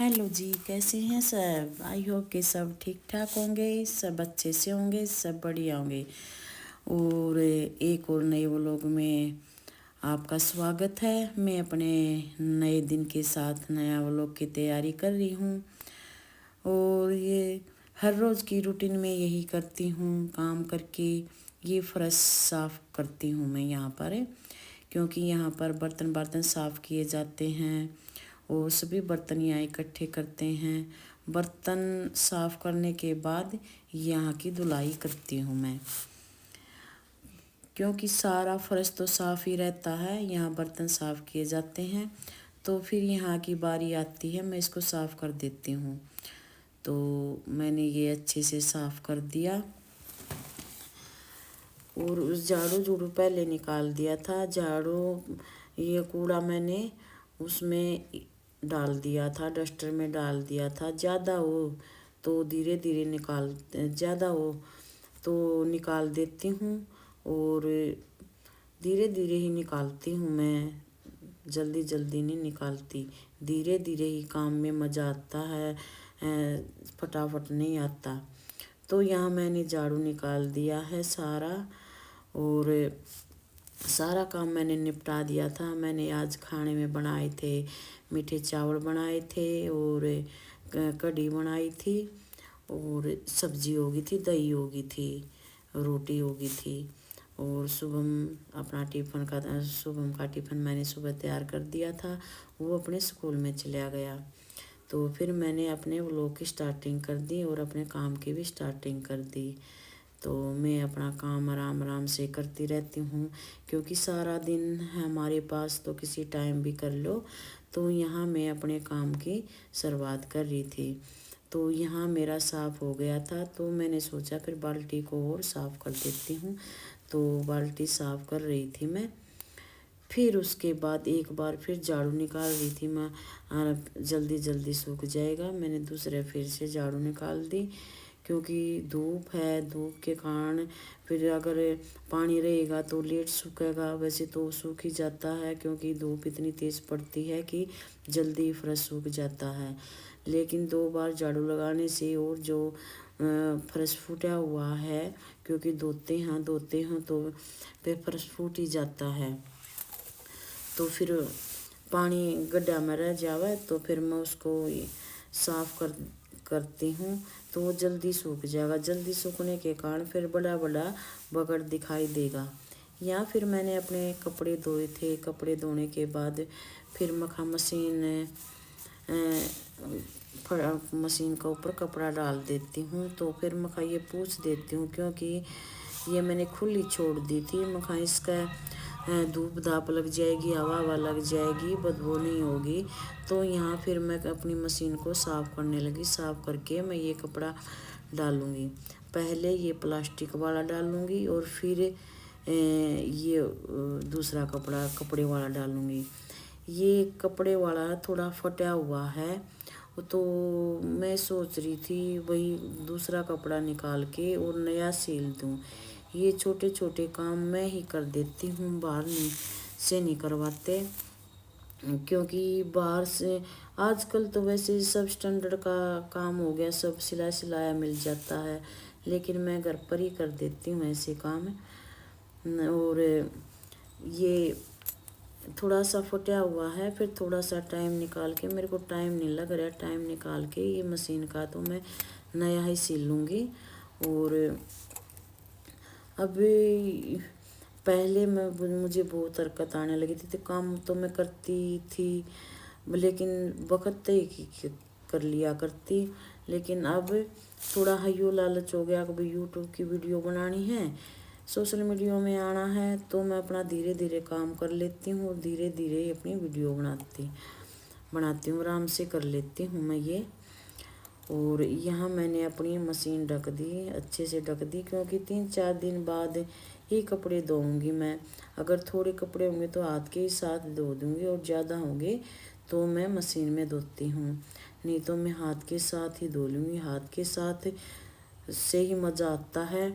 Hello जी, कैसे हैं सब। आई होप कि सब ठीक ठाक होंगे, सब अच्छे से होंगे, सब बढ़िया होंगे। और एक और नए व्लॉग में आपका स्वागत है। मैं अपने नए दिन के साथ नया व्लॉग की तैयारी कर रही हूँ। और ये हर रोज़ की रूटीन में यही करती हूँ, काम करके ये फर्श साफ़ करती हूँ मैं यहाँ पर, क्योंकि यहाँ पर बर्तन बर्तन साफ़ किए जाते हैं और सभी बर्तन यहाँ इकट्ठे करते हैं। बर्तन साफ़ करने के बाद यहाँ की धुलाई करती हूँ मैं, क्योंकि सारा फर्श तो साफ़ ही रहता है। यहाँ बर्तन साफ़ किए जाते हैं तो फिर यहाँ की बारी आती है, मैं इसको साफ़ कर देती हूँ। तो मैंने ये अच्छे से साफ़ कर दिया और उस झाड़ू झूड़ू पहले निकाल दिया था। झाड़ू ये कूड़ा मैंने उसमें डाल दिया था, डस्टर में डाल दिया था। ज़्यादा हो तो धीरे धीरे ज़्यादा हो तो निकाल देती हूँ और धीरे धीरे ही निकालती हूँ मैं, जल्दी जल्दी नहीं निकालती। धीरे धीरे ही काम में मज़ा आता है, फटाफट नहीं आता। तो यहाँ मैंने झाड़ू निकाल दिया है सारा और सारा काम मैंने निपटा दिया था। मैंने आज खाने में बनाए थे, मीठे चावल बनाए थे और कढ़ी बनाई थी और सब्जी होगी थी, दही होगी थी, रोटी होगी थी। और शुभम का टिफ़िन मैंने सुबह तैयार कर दिया था, वो अपने स्कूल में चला गया। तो फिर मैंने अपने व्लॉग की स्टार्टिंग कर दी और अपने काम की भी स्टार्टिंग कर दी। तो मैं अपना काम आराम आराम से करती रहती हूँ, क्योंकि सारा दिन है हमारे पास, तो किसी टाइम भी कर लो। तो यहाँ मैं अपने काम की शुरुआत कर रही थी। तो यहाँ मेरा साफ़ हो गया था, तो मैंने सोचा फिर बाल्टी को और साफ़ कर देती हूँ। तो बाल्टी साफ़ कर रही थी मैं। फिर उसके बाद एक बार फिर झाड़ू निकाल रही थी मैं, जल्दी जल्दी सूख जाएगा। मैंने दूसरे फिर से झाड़ू निकाल दी, क्योंकि धूप है, धूप के कारण फिर अगर पानी रहेगा तो लेट सूखेगा। वैसे तो सूख ही जाता है, क्योंकि धूप इतनी तेज़ पड़ती है कि जल्दी फर्श सूख जाता है। लेकिन 2 बार झाड़ू लगाने से और जो फर्श फूटा हुआ है, क्योंकि धोते हैं तो फिर फर्श फूट ही जाता है। तो फिर पानी गड्ढा में रह जावे तो फिर मैं उसको साफ़ करती हूँ, तो वो जल्दी सूख जाएगा। जल्दी सूखने के कारण फिर बड़ा बड़ा बगड़ दिखाई देगा। या फिर मैंने अपने कपड़े धोए थे, कपड़े धोने के बाद फिर मखा मशीन के ऊपर कपड़ा डाल देती हूँ। तो फिर मखा ये पूछ देती हूँ, क्योंकि ये मैंने खुली छोड़ दी थी। मखा इसका धूप धाप लग जाएगी, हवा लग जाएगी, बदबू नहीं होगी। तो यहाँ फिर मैं अपनी मशीन को साफ़ करने लगी। साफ़ करके मैं ये कपड़ा डालूँगी। पहले ये प्लास्टिक वाला डालूँगी और फिर ये दूसरा कपड़े वाला डालूँगी। ये कपड़े वाला थोड़ा फटा हुआ है, तो मैं सोच रही थी वही दूसरा कपड़ा निकाल के और नया सिल दूँ। ये छोटे छोटे काम मैं ही कर देती हूँ, बाहर से नहीं करवाते, क्योंकि बाहर से आजकल तो वैसे सब स्टैंडर्ड का काम हो गया, सब सिलाया मिल जाता है। लेकिन मैं घर पर ही कर देती हूँ ऐसे काम। और ये थोड़ा सा फटा हुआ है, फिर थोड़ा सा टाइम निकाल के, मेरे को टाइम नहीं लग रहा, टाइम निकाल के ये मशीन का तो मैं नया ही सिल लूँगी। और अभी पहले मुझे बहुत हरकत आने लगी थी, तो काम तो मैं करती थी, लेकिन वक़्त तय कर लिया करती। लेकिन अब थोड़ा हयो लालच हो गया कि भाई यूट्यूब की वीडियो बनानी है, सोशल मीडिया में आना है, तो मैं अपना धीरे धीरे काम कर लेती हूँ और धीरे धीरे अपनी वीडियो बनाती हूँ, आराम से कर लेती हूँ मैं ये। और यहाँ मैंने अपनी मशीन ढक दी, अच्छे से ढक दी, क्योंकि 3-4 दिन बाद ही कपड़े धोऊंगी मैं। अगर थोड़े कपड़े होंगे तो हाथ के ही साथ धो दूँगी, और ज़्यादा होंगे तो मैं मशीन में धोती हूँ, नहीं तो मैं हाथ के साथ ही धो लूँगी। हाथ के साथ से ही मज़ा आता है,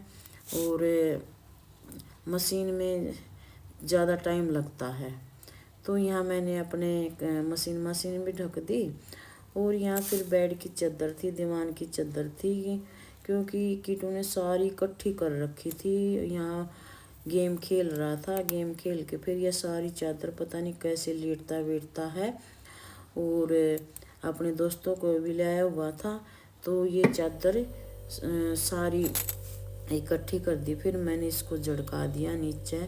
और मशीन में ज़्यादा टाइम लगता है। तो यहाँ मैंने अपने मशीन भी ढक दी और यहाँ फिर बेड की चादर थी, दीवान की चादर थी, क्योंकि कीटू ने सारी इकट्ठी कर रखी थी। यहाँ गेम खेल रहा था, गेम खेल के फिर यह सारी चादर पता नहीं कैसे लेटता बैठता है, और अपने दोस्तों को भी लाया हुआ था। तो ये चादर सारी इकट्ठी कर दी। फिर मैंने इसको झड़का दिया नीचे,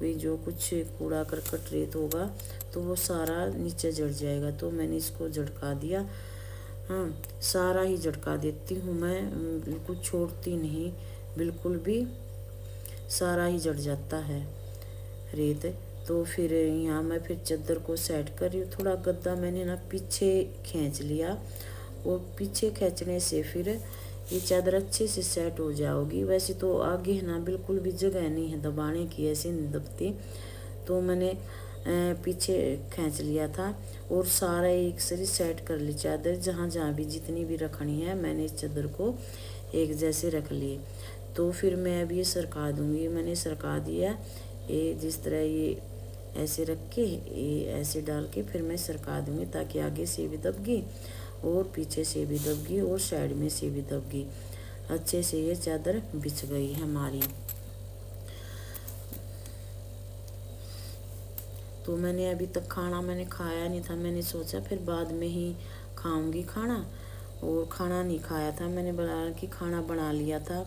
भी जो कुछ कूड़ा करकट रेत होगा तो वो सारा नीचे जड़ जाएगा। तो मैंने इसको झड़का दिया। हाँ, सारा ही झड़का देती हूँ मैं, बिल्कुल छोड़ती नहीं, बिल्कुल भी सारा ही जड़ जाता है रेत। तो फिर यहाँ मैं फिर चादर को सेट कर रही हूँ। थोड़ा गद्दा मैंने ना पीछे खींच लिया, और पीछे खींचने से फिर ये चादर अच्छे से सेट हो जाओगी। वैसे तो आगे है ना बिल्कुल भी जगह नहीं है दबाने की, ऐसे नहीं दबती। तो मैंने पीछे खींच लिया था और सारा एक सारी सेट कर ली चादर। जहाँ जहाँ भी जितनी भी रखनी है मैंने इस चादर को एक जैसे रख ली। तो फिर मैं अब ये सरका दूँगी। मैंने सरका दिया, ये जिस तरह ये ऐसे रख के ये ऐसे डाल के फिर मैं सरका दूँगी, ताकि आगे से भी दबगी और पीछे से भी दबगी और साइड में से भी दबगी। अच्छे से ये चादर बिछ गई है हमारी। तो मैंने अभी तक खाना मैंने खाया नहीं था, मैंने सोचा फिर बाद में ही खाऊंगी खाना, और खाना नहीं खाया था मैंने, बना कि खाना बना लिया था।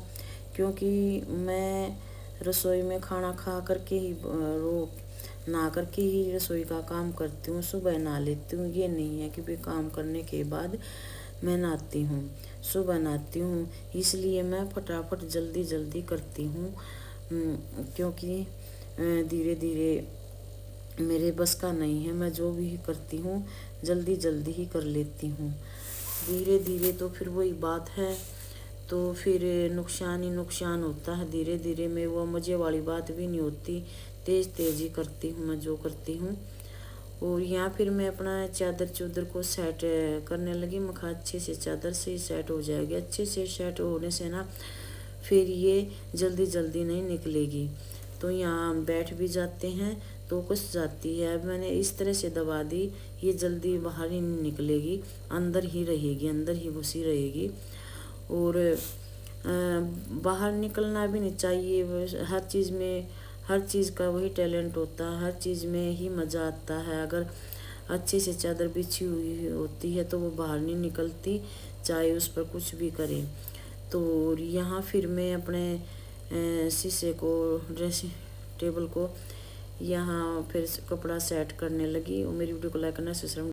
क्योंकि मैं रसोई में खाना खा करके ही नहा करके ही रसोई का काम करती हूँ। सुबह नहा लेती हूँ, ये नहीं है कि भी काम करने के बाद मैं नहाती हूँ, सुबह नहाती हूँ। इसलिए मैं फटाफट जल्दी जल्दी करती हूँ, क्योंकि धीरे धीरे मेरे बस का नहीं है। मैं जो भी करती हूँ जल्दी जल्दी ही कर लेती हूँ, धीरे धीरे तो फिर वही बात है, तो फिर नुकसान ही नुकसान होता है धीरे धीरे में। वो मज़े वाली बात भी नहीं होती, तेज़ तेज़ ही करती हूँ मैं जो करती हूँ। और यहाँ फिर मैं अपना चादर चूदर को सेट करने लगी। मैं कहा अच्छे से चादर से ही सेट हो जाएगी। अच्छे से सेट होने से ना फिर ये जल्दी जल्दी नहीं निकलेगी। तो यहाँ बैठ भी जाते हैं तो कुछ जाती है। अब मैंने इस तरह से दबा दी, ये जल्दी बाहर ही नहीं निकलेगी, अंदर ही रहेगी, अंदर ही घुसी रहेगी। और बाहर निकलना भी नहीं चाहिए। हर चीज़ में हर चीज़ का वही टैलेंट होता है, हर चीज़ में ही मज़ा आता है। अगर अच्छे से चादर बिछी हुई होती है तो वो बाहर नहीं निकलती, चाहे उस पर कुछ भी करें। तो यहाँ फिर मैं अपने शीशे को, ड्रेसिंग टेबल को यहाँ फिर कपड़ा सेट करने लगी। और मेरी वीडियो को लाइक करना, सब्सक्राइब